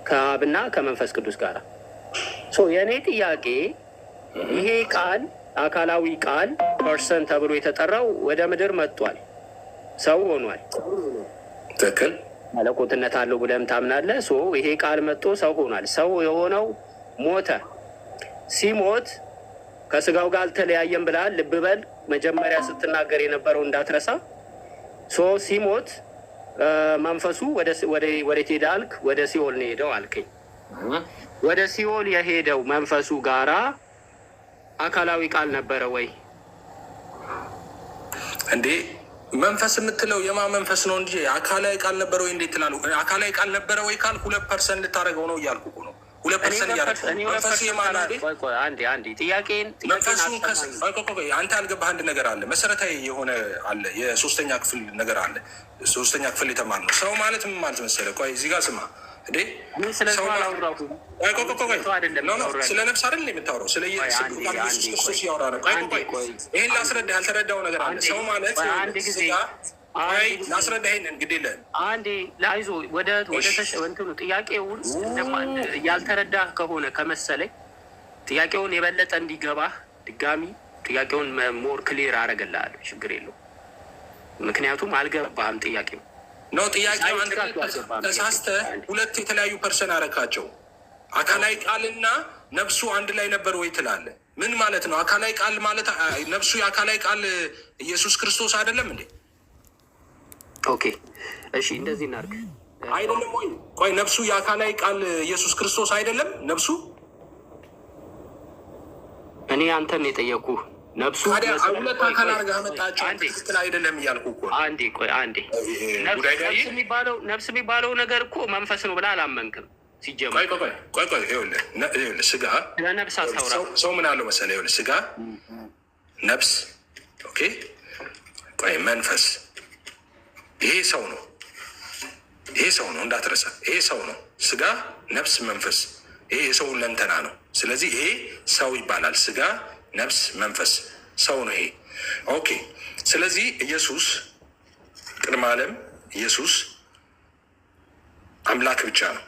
ከአብና ከመንፈስ ቅዱስ ጋር። የእኔ ጥያቄ ይሄ ቃል አካላዊ ቃል ፐርሰን ተብሎ የተጠራው ወደ ምድር መጥቷል፣ ሰው ሆኗል። ትክክል። መለኮትነት አለው ብለህም ታምናለህ። ይሄ ቃል መጥቶ ሰው ሆኗል። ሰው የሆነው ሞተ። ሲሞት ከስጋው ጋር አልተለያየም ብለሃል። ልብ በል መጀመሪያ ስትናገር የነበረው እንዳትረሳ። ሲሞት መንፈሱ ወደ ሄደ አልክ? ወደ ሲኦል ነው ሄደው አልከኝ። ወደ ሲኦል የሄደው መንፈሱ ጋራ አካላዊ ቃል ነበረ ወይ እንዴ? መንፈስ የምትለው የማ መንፈስ ነው እንጂ አካላዊ ቃል ነበረ ወይ እንዴት ትላለህ? አካላዊ ቃል ነበረ ወይ ካል 2% ልታደርገው ነው እያልኩ ነው። 2% እያደረግ መንፈሱ የማን አንዴ ጥያቄን አንተ ያልገባህ አንድ ነገር አለ፣ መሰረታዊ የሆነ አለ፣ የሶስተኛ ክፍል ነገር አለ። ሶስተኛ ክፍል የተማር ነው ሰው ማለት ምን ማለት መሰለህ? ቆይ እዚህ ጋር ስማ እንዴ፣ ስለ ነፍስ አይደል የምታወራው? ስለ ኢየሱስ ክርስቶስ እያወራ ነው። ይህን ላስረዳህ፣ ያልተረዳው ነገር አለ። ሰው ማለት ላስረዳህ፣ ይሄንን እንግዲህ ወደ እንትኑ ጥያቄውን ያልተረዳህ ከሆነ ከመሰለኝ ጥያቄውን የበለጠ እንዲገባህ ድጋሚ ጥያቄውን ሞር ክሊር አደርግልሃለሁ። ችግር የለውም። ምክንያቱም አልገባህም ጥያቄው ነው። ጥያቄው አንድ ተሳስተህ ሁለት የተለያዩ ፐርሰን አረካቸው። አካላዊ ቃልና ነፍሱ አንድ ላይ ነበር ወይ ትላለህ? ምን ማለት ነው? አካላዊ ቃል ማለት ነፍሱ የአካላዊ ቃል ኢየሱስ ክርስቶስ አይደለም እንዴ? ኦኬ እሺ፣ እንደዚህ እናድርግ። አይደለም ወይ? ቆይ ነፍሱ የአካላዊ ቃል ኢየሱስ ክርስቶስ አይደለም? ነፍሱ እኔ አንተን የጠየኩህ ነፍሱ ሁለት አካል አድርገህ መጣቸው። ትክክል አይደለም እያልኩ እኮ። አንዴ ነፍስ የሚባለው ነገር እኮ መንፈስ ነው ብለህ አላመንክም ሲጀመር። ቆይ ይኸውልህ ስጋ ለነፍስ አታውራ። ሰው ምን አለው መሰለህ? ይኸውልህ ስጋ፣ ነፍስ፣ ኦኬ፣ ቆይ መንፈስ። ይሄ ሰው ነው፣ እንዳትረሳ። ይሄ ሰው ነው። ስጋ፣ ነፍስ፣ መንፈስ። ይሄ የሰው ለንተና ነው። ስለዚህ ይሄ ሰው ይባላል። ስጋ፣ ነፍስ፣ መንፈስ፣ ሰው ነው ይሄ። ኦኬ። ስለዚህ ኢየሱስ ቅድመ ዓለም ኢየሱስ አምላክ ብቻ ነው።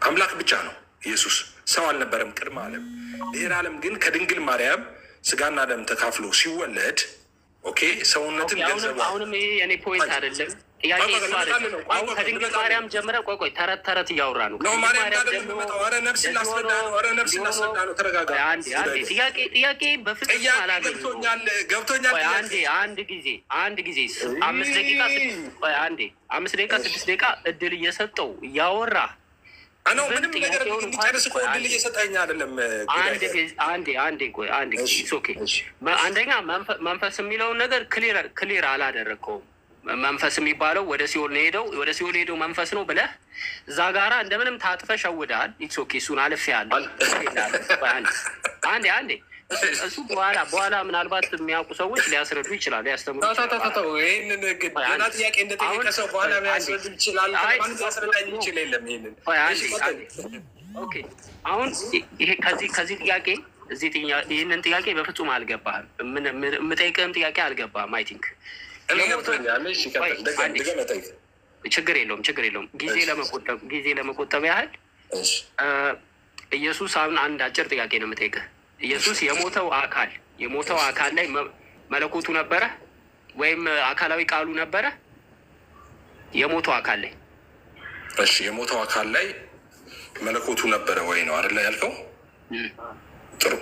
አምላክ ብቻ ነው ኢየሱስ። ሰው አልነበረም ቅድመ ዓለም። ድህረ ዓለም ግን ከድንግል ማርያም ስጋና ደም ተካፍሎ ሲወለድ፣ ኦኬ፣ ሰውነትን ገንዘቡ። አሁንም ይሄ የኔ ፖይንት አይደለም። ጥያቄ እሱ አይደለም። አሁን ከድንግል ማርያም ጀምረ ቆይ ተረት ተረት እያወራ ነው። ጥያቄ በፍጹም አላገኘሁም። አንድ ጊዜ 5 ደቂቃ 6 ደቂቃ እድል እየሰጠው እያወራ ምንም ነገር እንዲጨርስ እኮ እድል እየሰጠኝ አይደለም። አንደኛ መንፈስ የሚለውን ነገር ክሊር አላደረግከውም። መንፈስ የሚባለው ወደ ሲኦል ነው ሄደው ወደ ሲኦል ሄደው መንፈስ ነው ብለህ እዛ ጋራ እንደምንም ታጥፈ ሸውደሃል። ኢትስ ኦኬ፣ እሱን አልፌ ያለ አንዴ እሱ በኋላ ምናልባት የሚያውቁ ሰዎች ሊያስረዱ ይችላሉ፣ ያስተምሩ ይህንን ገና ጥያቄ እንደጠየቀ ሰው በኋላ ሊያስረዱ ይችላል። ማስረዳኝ ይችል የለም። ይህንን አሁን ከዚህ ጥያቄ ይህንን ጥያቄ በፍጹም አልገባህም። የምጠይቅህም ጥያቄ አልገባህም። አይ ቲንክ ችግር የለውም። ጊዜ ለመቆጠብ ያህል ኢየሱስ አሁን አንድ አጭር ጥያቄ ነው የምጠይቅህ። ኢየሱስ የሞተው አካል ላይ መለኮቱ ነበረ ወይም አካላዊ ቃሉ ነበረ? የሞተው አካል ላይ እሺ፣ የሞተው አካል ላይ መለኮቱ ነበረ ወይ ነው አይደለ ያልከው? ጥሩ።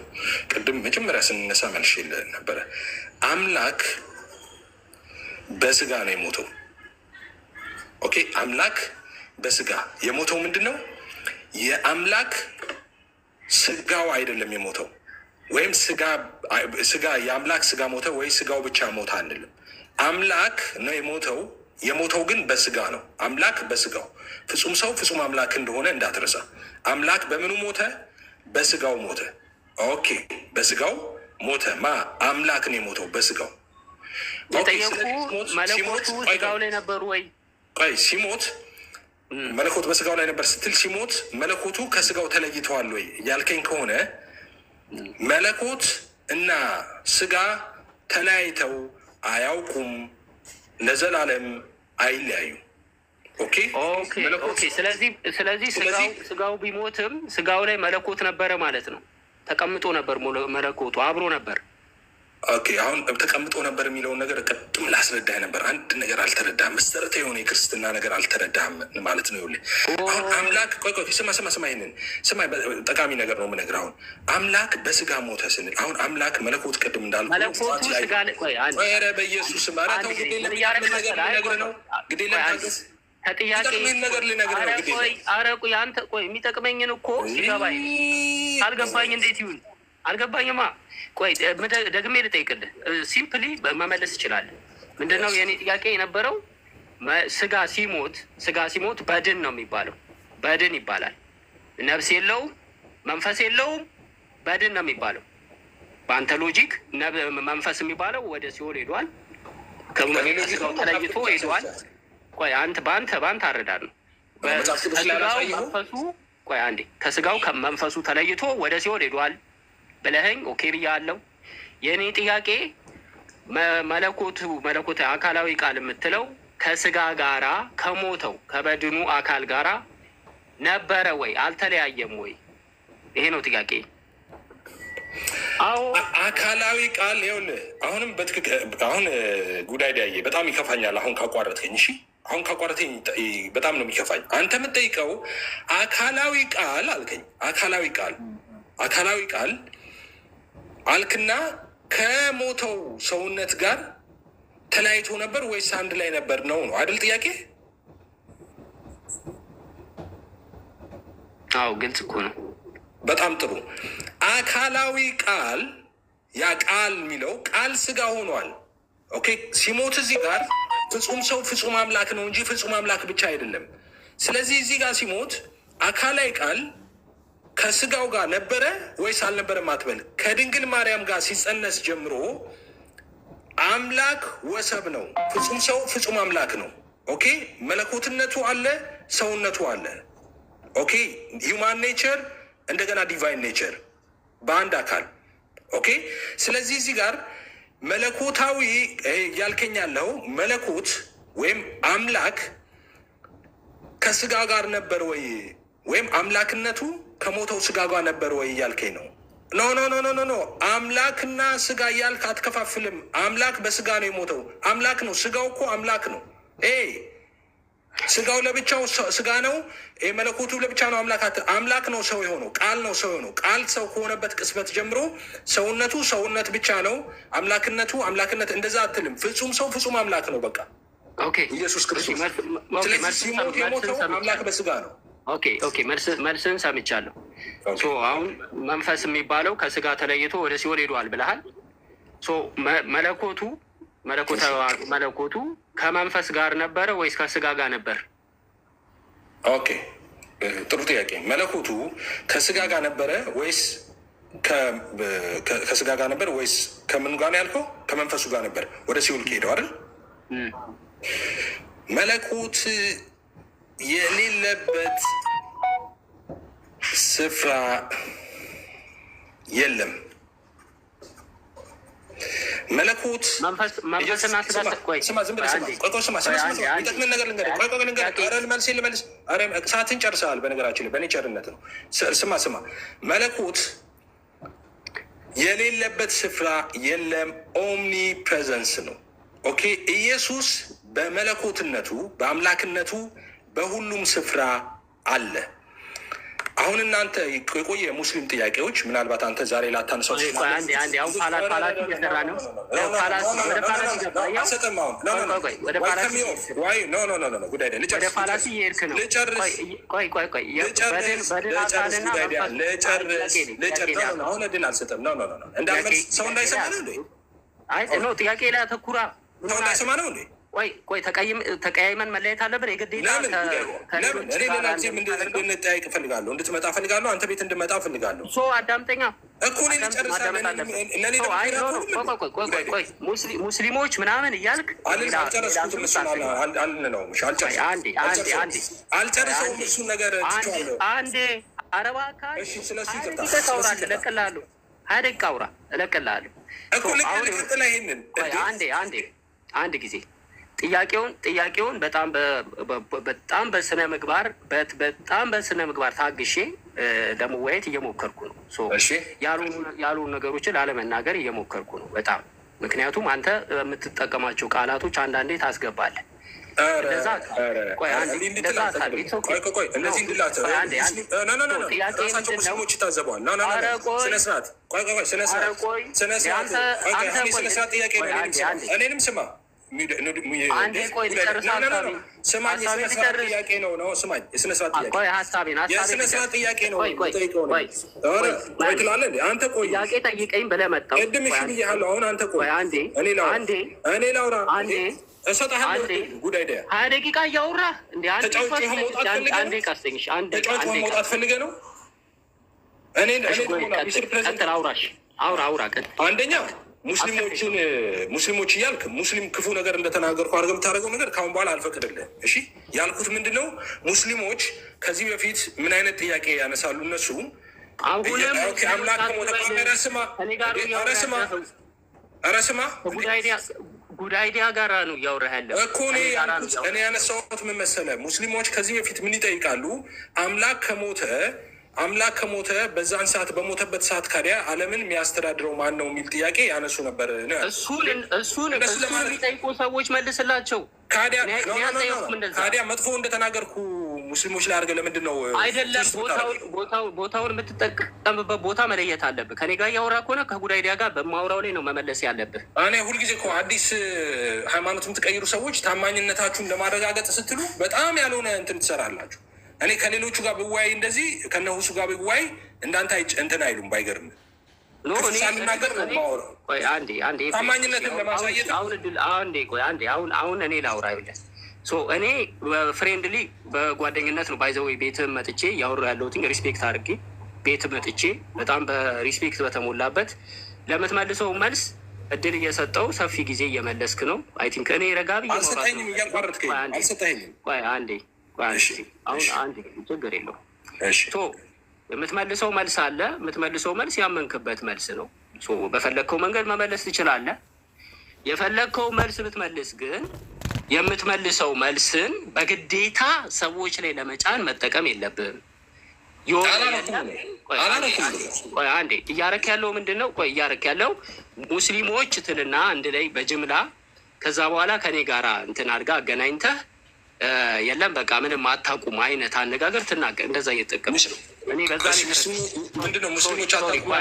ቅድም መጀመሪያ ስንነሳ መልሼልህ ነበረ። አምላክ በስጋ ነው የሞተው። ኦኬ፣ አምላክ በስጋ የሞተው ምንድን ነው? የአምላክ ስጋው አይደለም የሞተው፣ ወይም ስጋ የአምላክ ስጋ ሞተ ወይ ስጋው ብቻ ሞተ አንልም። አምላክ ነው የሞተው። የሞተው ግን በስጋ ነው። አምላክ በስጋው ፍጹም ሰው ፍጹም አምላክ እንደሆነ እንዳትረሳ። አምላክ በምኑ ሞተ? በስጋው ሞተ። ኦኬ፣ በስጋው ሞተ። አምላክ ነው የሞተው በስጋው። መለኮቱ ስጋው ላይ ነበሩ ወይ? ሲሞት መለኮት በስጋው ላይ ነበር ስትል ሲሞት መለኮቱ ከስጋው ተለይተዋል ወይ ያልከኝ ከሆነ መለኮት እና ስጋ ተለያይተው አያውቁም፣ ለዘላለም አይለያዩ። ኦኬ። ስለዚህ ስጋው ቢሞትም ስጋው ላይ መለኮት ነበረ ማለት ነው። ተቀምጦ ነበር፣ መለኮቱ አብሮ ነበር። ኦኬ፣ አሁን ተቀምጦ ነበር የሚለውን ነገር ቅድም ላስረዳህ ነበር። አንድ ነገር አልተረዳህም። መሰረታዊ የሆነ የክርስትና ነገር አልተረዳህም ማለት ነው። ይኸውልህ አሁን አምላክ ቆይ ስማ፣ ይሄንን ስማ፣ ጠቃሚ ነገር ነው የምነግርህ። አሁን አምላክ በስጋ ሞተ ስንል አሁን አምላክ መለኮት ቅድም እንዳልኩ በኢየሱስ ማራተው ነገር ነው ከጥያቄ ነገር ልነግርህ ነው። አንተ የሚጠቅመኝን እኮ ሲገባኝ አልገባኝ። እንዴት ይሁን አልገባኝማ። ቆይ ደግሜ ልጠይቅልህ። ሲምፕሊ መመለስ ይችላል። ምንድነው የኔ ጥያቄ የነበረው? ስጋ ሲሞት በድን ነው የሚባለው። በድን ይባላል። ነፍስ የለውም፣ መንፈስ የለውም፣ በድን ነው የሚባለው። በአንተ ሎጂክ መንፈስ የሚባለው ወደ ሲኦል ሄዷል፣ ከስጋው ተለይቶ ሄዷል። ቆይ በአንተ አረዳድ ነው ከስጋው መንፈሱ ከስጋው ከመንፈሱ ተለይቶ ወደ ሲኦል ሄዷል ብለኸኝ ኦኬ ብያለሁ። የእኔ ጥያቄ መለኮት አካላዊ ቃል የምትለው ከስጋ ጋራ ከሞተው ከበድኑ አካል ጋራ ነበረ ወይ? አልተለያየም ወይ? ይሄ ነው ጥያቄ። አዎ አካላዊ ቃል ይኸውልህ፣ አሁንም አሁን ጉዳይ ዳዬ በጣም ይከፋኛል። አሁን ካቋረጥከኝ፣ እሺ አሁን ካቋረጥከኝ በጣም ነው የሚከፋኝ። አንተ የምትጠይቀው አካላዊ ቃል አልከኝ። አካላዊ ቃል አልክና ከሞተው ሰውነት ጋር ተለያይቶ ነበር ወይስ አንድ ላይ ነበር ነው አይደል ጥያቄ? አዎ ግልጽ እኮ ነው። በጣም ጥሩ። አካላዊ ቃል ያ ቃል የሚለው ቃል ስጋ ሆኗል። ኦኬ፣ ሲሞት እዚህ ጋር ፍጹም ሰው ፍጹም አምላክ ነው እንጂ ፍጹም አምላክ ብቻ አይደለም። ስለዚህ እዚህ ጋር ሲሞት አካላዊ ቃል ከስጋው ጋር ነበረ ወይስ አልነበረም አትበል። ከድንግል ማርያም ጋር ሲጸነስ ጀምሮ አምላክ ወሰብ ነው። ፍጹም ሰው ፍጹም አምላክ ነው። ኦኬ፣ መለኮትነቱ አለ፣ ሰውነቱ አለ። ኦኬ፣ ሂውማን ኔቸር እንደገና ዲቫይን ኔቸር በአንድ አካል። ኦኬ፣ ስለዚህ እዚህ ጋር መለኮታዊ ያልከኝ ያለው መለኮት ወይም አምላክ ከስጋ ጋር ነበር ወይ ወይም አምላክነቱ ከሞተው ስጋ ጋር ነበር ወይ እያልከኝ ነው? ኖ አምላክና ስጋ እያልክ አትከፋፍልም። አምላክ በስጋ ነው የሞተው። አምላክ ነው፣ ስጋው እኮ አምላክ ነው። ስጋው ለብቻው ስጋ ነው፣ መለኮቱ ለብቻ ነው። አምላክ ነው ሰው የሆነው፣ ቃል ነው ሰው የሆነው። ቃል ሰው ከሆነበት ቅጽበት ጀምሮ ሰውነቱ ሰውነት ብቻ ነው፣ አምላክነቱ አምላክነት። እንደዛ አትልም። ፍጹም ሰው ፍጹም አምላክ ነው። በቃ ኢየሱስ ክርስቶስ ሲሞት የሞተው አምላክ በስጋ ነው። መልስን ሰምቻለሁ። አሁን መንፈስ የሚባለው ከስጋ ተለይቶ ወደ ሲኦል ሄዷል ብለሃል። መለኮቱ ከመንፈስ ጋር ነበረ ወይስ ከስጋ ጋር ነበር? ኦኬ ጥሩ ጥያቄ። መለኮቱ ከስጋ ጋር ነበረ ወይስ ከስጋ ጋር ነበር ወይስ ከምኑ ጋር ነው ያልከው? ከመንፈሱ ጋር ነበር ወደ ሲኦል ከሄደው አይደል? መለኮት የሌለበት ስፍራ የለም። መለኮት መንፈስና ሰዓትን ጨርሰሃል። በነገራችን ላይ በእኔ ቸርነት ነው። ስማ መለኮት የሌለበት ስፍራ የለም። ኦምኒ ፕሬዘንስ ነው። ኦኬ ኢየሱስ በመለኮትነቱ በአምላክነቱ በሁሉም ስፍራ አለ። አሁን እናንተ የቆየ ሙስሊም ጥያቄዎች ምናልባት አንተ ዛሬ ላታነሳው አሁን እድል አልሰጠም። ሰው እንዳይሰማ ነው ጥያቄ ላይ አተኩራ ሰው እንዳይሰማ ነው እንዴ? ቆይ ተቀያይመን መለየት አለብን። የግዴታ ለምን እኔ ሌላ ጊዜ እንድንጠያየቅ እፈልጋለሁ፣ እንድትመጣ እፈልጋለሁ፣ አንተ ቤት እንድመጣ እፈልጋለሁ አዳምጠኛ እኮ ሙስሊሞች ምናምን እያልክ አልጨረስኩትም። አልጨርሰውም እሱን ነገር አንዴ አረባ ስለሱታውራለ እለቅልሃለሁ። 20 ደቂቃ አውራ እለቅልሃለሁ። አንድ ጊዜ ጥያቄውን በጣም በስነ ምግባር ታግሼ ለመወያየት እየሞከርኩ ነው። ያልሆኑ ነገሮችን ላለመናገር እየሞከርኩ ነው በጣም ምክንያቱም አንተ የምትጠቀማቸው ቃላቶች አንዳንዴ ታስገባለህ። እኔንም ስማ ደቂቃ እያወራ መውጣት ፈልገህ ነው? አንደኛ ሙስሊሞች እያልክ ሙስሊም ክፉ ነገር እንደተናገርኩ አድርገህ የምታደርገው ነገር ከአሁን በኋላ አልፈቅድልህም። እሺ ያልኩት ምንድን ነው? ሙስሊሞች ከዚህ በፊት ምን አይነት ጥያቄ ያነሳሉ? እነሱ አምላክ ረስማ ጉድ አይዲያ ጋር ነው እያወራህ ያለው እኮ እኔ ያነሳሁት ምን መሰለህ? ሙስሊሞች ከዚህ በፊት ምን ይጠይቃሉ? አምላክ ከሞተ በዛን ሰዓት በሞተበት ሰዓት ካዲያ ዓለምን የሚያስተዳድረው ማን ነው የሚል ጥያቄ ያነሱ ነበር። እሱን የሚጠይቁ ሰዎች መልስላቸው። ካዲያ መጥፎ እንደተናገርኩ ሙስሊሞች ላይ አድርገህ ለምንድን ነው አይደለም? ቦታውን የምትጠቀምበት ቦታ መለየት አለብህ። ከኔ ጋር እያወራ ከሆነ ከጉዳይ ዲያ ጋር በማውራው ላይ ነው መመለስ ያለብህ። እኔ ሁልጊዜ እኮ አዲስ ሃይማኖት የምትቀይሩ ሰዎች ታማኝነታችሁን ለማረጋገጥ ስትሉ በጣም ያልሆነ እንትን ትሰራላችሁ። እኔ ከሌሎቹ ጋር ብዋይ እንደዚህ ከነሁሱ ጋር ብዋይ እንዳንተ እንትን አይሉም። ባይገርም ሳንናገር ታማኝነትን ለማሳየት አሁን እኔ ላውራ ይለን እኔ ፍሬንድሊ በጓደኝነት ነው ባይዘው ቤት መጥቼ ያወሩ ያለሁትኝ ሪስፔክት አድርጌ ቤት መጥቼ በጣም በሪስፔክት በተሞላበት ለምትመልሰው መልስ እድል እየሰጠው ሰፊ ጊዜ እየመለስክ ነው። አይ ቲንክ እኔ ረጋቢ አልሰጠኝም፣ እያቋረጥከኝ አልሰጠኝም። አሁን አንድ ችግር የለውም። የምትመልሰው መልስ አለ። የምትመልሰው መልስ ያመንክበት መልስ ነው። በፈለግከው መንገድ መመለስ ትችላለህ። የፈለግከው መልስ ብትመልስ ግን የምትመልሰው መልስን በግዴታ ሰዎች ላይ ለመጫን መጠቀም የለብህም። እያረክ ያለው ምንድን ነው? እያረክ ያለው ሙስሊሞች ትልና አንድ ላይ በጅምላ ከዛ በኋላ ከኔ ጋራ እንትን አድርጋ አገናኝተህ የለም በቃ ምንም አታውቁም አይነት አነጋገር ትናገር። እንደዛ እየተጠቀምሽ ነው። እኔ በዛ ምንድነው ሙስሊሞች አታውቁም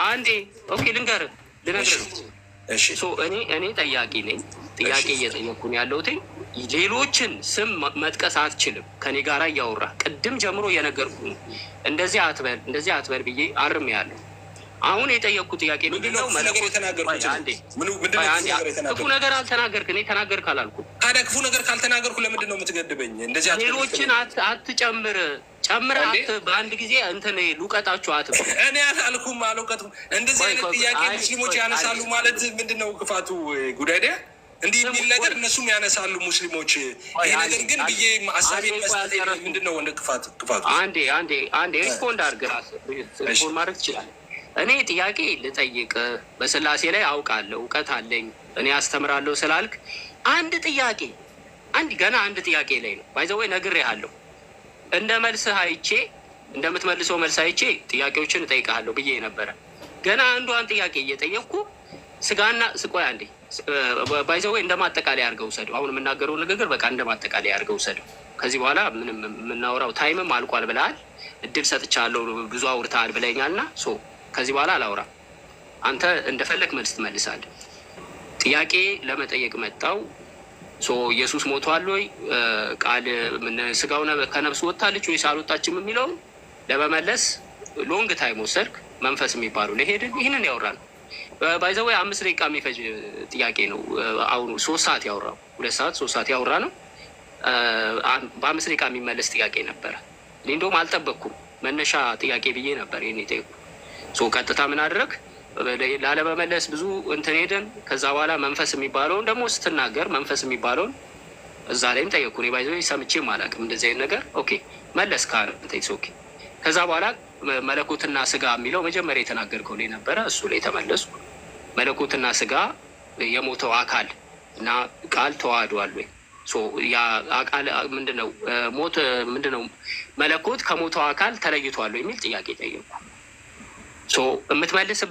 አንዴ ኦኬ ልንገርህ እኔ ጠያቂ ነኝ። ጥያቄ እየጠየኩን ያለሁት ሌሎችን ስም መጥቀስ አትችልም። ከኔ ጋራ እያወራ ቅድም ጀምሮ እየነገርኩ እንደዚህ አትበል ብዬ አርም ያለሁ። አሁን የጠየቅኩ ጥያቄ ምንድነው? ክፉ ነገር አልተናገርክ። እኔ ተናገርክ አላልኩም። ታዲያ ክፉ ነገር ካልተናገርኩ ለምንድን ነው የምትገድበኝ? እንደዚህ ሌሎችን አትጨምር ጨምረህ በአንድ ጊዜ እንትን ልውቀጣችሁ አትበል። እኔ አላልኩም አልውቀቱም። እንደዚህ አይነት ጥያቄ ሙስሊሞች ያነሳሉ ማለት ምንድን ነው ክፋቱ? ጉዳይ እንዲህ የሚል ነገር እነሱም ያነሳሉ ሙስሊሞች። ይህ ነገር ግን ብዬ ሀሳቤ መስጠት ምንድን ነው ክፋቱ? አንዴ ሪስፖንድ አድርገህ ሪስፖንድ ማድረግ ትችላለህ። እኔ ጥያቄ ልጠይቅ በስላሴ ላይ አውቃለሁ እውቀት አለኝ እኔ አስተምራለሁ ስላልክ አንድ ጥያቄ አንድ ጥያቄ ላይ ነው ባይዘወይ ነግሬሃለሁ። እንደ መልስህ አይቼ እንደምትመልሰው መልስ አይቼ ጥያቄዎችን እጠይቅሃለሁ ብዬ ነበረ። ገና አንዷን ጥያቄ እየጠየቅኩ ስጋና ስቆይ አንዴ ባይዘወይ እንደማጠቃለያ አድርገው ውሰደው። አሁን የምናገረው ንግግር በቃ እንደማጠቃለያ አድርገው ውሰደው። ከዚህ በኋላ ምንም የምናወራው ታይምም አልቋል ብለሃል። እድል ሰጥቻለሁ ብዙ አውርተሃል ብለኛልና ከዚህ በኋላ አላውራም። አንተ እንደፈለግ መልስ ትመልሳለህ። ጥያቄ ለመጠየቅ መጣው። ኢየሱስ ሞቷል ወይ ቃል ስጋው ከነፍሱ ወጣለች ወይስ አልወጣችም የሚለውን ለመመለስ ሎንግ ታይም ወሰድክ። መንፈስ የሚባሉ ለሄድን ይህንን ያወራል። ባይዘወይ 5 ደቂቃ የሚፈጅ ጥያቄ ነው። አሁን 3 ሰዓት ያወራው 2 ሰዓት 3 ሰዓት ያወራ ነው። በ5 ደቂቃ የሚመለስ ጥያቄ ነበረ። እኔ እንደውም አልጠበቅኩም። መነሻ ጥያቄ ብዬ ነበር ይሄን ጠየቁ። ቀጥታ ምን አድረግ ላለመመለስ ብዙ እንትን ሄደን ከዛ በኋላ መንፈስ የሚባለውን ደግሞ ስትናገር መንፈስ የሚባለውን እዛ ላይም ጠየቁ። እኔ ባይዘወይ ሰምቼም አላውቅም እንደዚህ አይነት ነገር። ኦኬ መለስ ኦኬ። ከዛ በኋላ መለኮትና ስጋ የሚለው መጀመሪያ የተናገርከው ላይ ነበረ። እሱ ላይ ተመለስኩ። መለኮትና ስጋ የሞተው አካል እና ቃል ተዋህዷል ወይ? ያ አካል ምንድነው? ሞት ምንድነው? መለኮት ከሞተው አካል ተለይቷል የሚል ጥያቄ ጠየቁ። የምትመልስበት